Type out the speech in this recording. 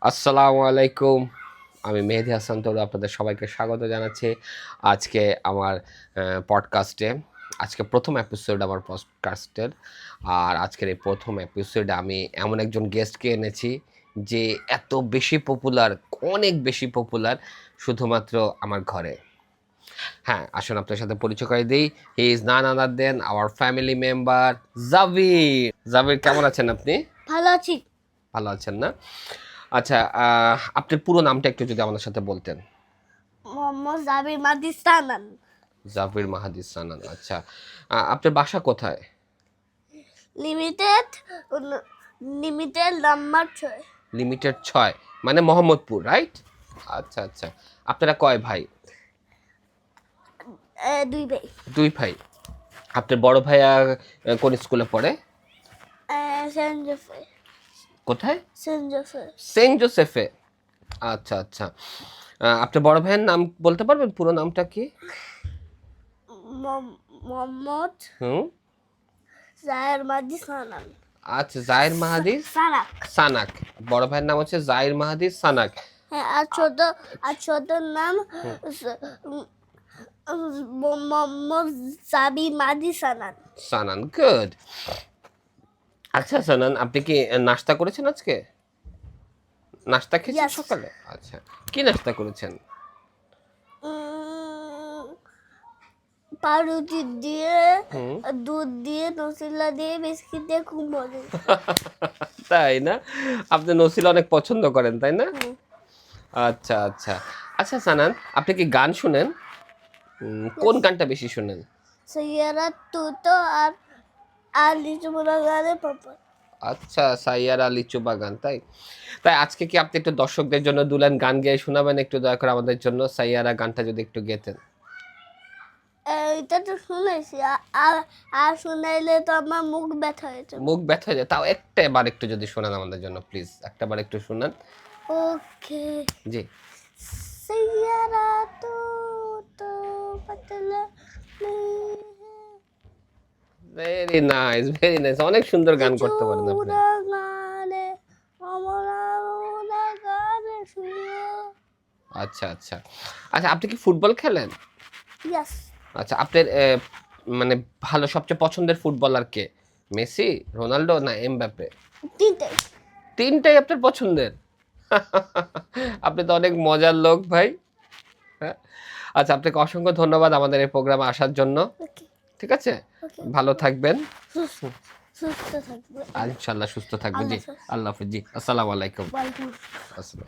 আসসালামু আলাইকুম। আমি মেহেদী হাসান তরু আপনাদের সবাইকে স্বাগত জানাচ্ছি আজকে আমার পডকাস্টে। আজকে প্রথম এপিসোড আমার পডকাস্টের। আর আজকের এই প্রথম এপিসোডে আমি এমন একজন গেস্টকে এনেছি যে এত বেশি পপুলার, অনেক বেশি পপুলার শুধুমাত্র আমার ঘরে। হ্যাঁ, আসুন আপনার সাথে পরিচয় করে দিই। He is none other than our family member Javir. Javir, কেমন আছেন আপনি? ভালো আছি। ভালো আছেন না? আচ্ছা, আপনার পুরো নামটা একটু যদি আমাদের সাথে বলতেন। মোহাম্মদ জাবির মাদি সানান। জাভির মাহাদি সানান। আচ্ছা, আপনার বাসা কোথায়? Limited limited number 6। লিমিটেড 6, মানে মোহাম্মদপুর, রাইট? আচ্ছা আচ্ছা। আপনারা কয় ভাই? 2 ভাই। 2 ভাই। আপনার বড় ভাইয়া কোন স্কুলে পড়ে? সেন্ট জোসেফে। কোথায়? Saint Joseph. সেন্ট জোসেফে। আচ্ছা আচ্ছা। আপনার বড় ভাইয়ের নাম বলতে পারবেন? পুরো নামটা কি? মোহাম্মদ হুম। জায়ের মাদি সানান। আচ্ছা, জাহির মাহাদি সানাক। সানাক। বড় ভাইয়ের নাম হচ্ছে জাহির মাহাদি সানাক। হ্যাঁ, আর ছোটর নাম মোহাম্মদ জাবির মাদি সানান। সানান, গুড। আচ্ছা সানান, আপনি কি নাস্তা করেছেন আজকে? নাস্তা খেয়েছেন Yes. সকালে? আচ্ছা, কি নাস্তা করেছেন? পাউরুটি দিয়ে, হুম। দুধ দিয়ে, নসিলা দিয়ে, বিস্কিট দিয়ে, খুব মজা। তাই না? আপনি নসিল অনেক পছন্দ করেন, তাই না? হুম। আচ্ছা আচ্ছা। আচ্ছা সানান, আপনি কি গান শুনেন? কোন গানটা বেশি শুনেন? সাইয়ারা তুতো আর লিচু মোড়া গানে পাপা। আচ্ছা, সাইয়ার আলী চুবা গান, তাই? তাই আজকে কি আপনি একটু দর্শকদের জন্য দুলান গান গেয়ে শোনাবেন একটু দয়া করে আমাদের জন্য? সাইয়ারা গানটা যদি একটু গেতেন। এটা তো শুনেছি, আর শুনাইলে তো আমার মুখ ব্যথা হয়ে যাবে। মুখ ব্যথা হয়ে যায়, তাও একটা বার একটু যদি শোনান আমাদের জন্য প্লিজ, একটা বার একটু শোনান। ওকে। জি। সাইয়ারা তুতো পাতলা ভেরি নাইস, ভেরি নাইস। অনেক সুন্দর গান করতে পারেন আপনি। চূড়া গানে আমরা মোরা গানে শুনিও। আচ্ছা আচ্ছা। আচ্ছা, আপনি কি ফুটবল খেলেন? ইয়েস। আচ্ছা, আপনার মানে ভালো সবচেয়ে পছন্দের ফুটবলার কে? মেসি, রোনাল্ডো না এমবাপ্পে? তিনটাই। তিনটাই আপনার পছন্দের? আপনি তো অনেক মজার লোক ভাই। হ্যাঁ। আচ্ছা, আপনাকে অসংখ্য ধন্যবাদ আমাদের এই প্রোগ্রামে আসার জন্য। ওকে। ঠিক আছে? ওকে। ভালো থাকবেন। সুস্থ থাকবে। ইনশাআল্লাহ সুস্থ থাকবেন। জি। আল্লাহ হাফেজ। আল্লাহ হাফেজ। জি। আসসালামু আলাইকুম। ওয়ালাইকুম আসসালাম।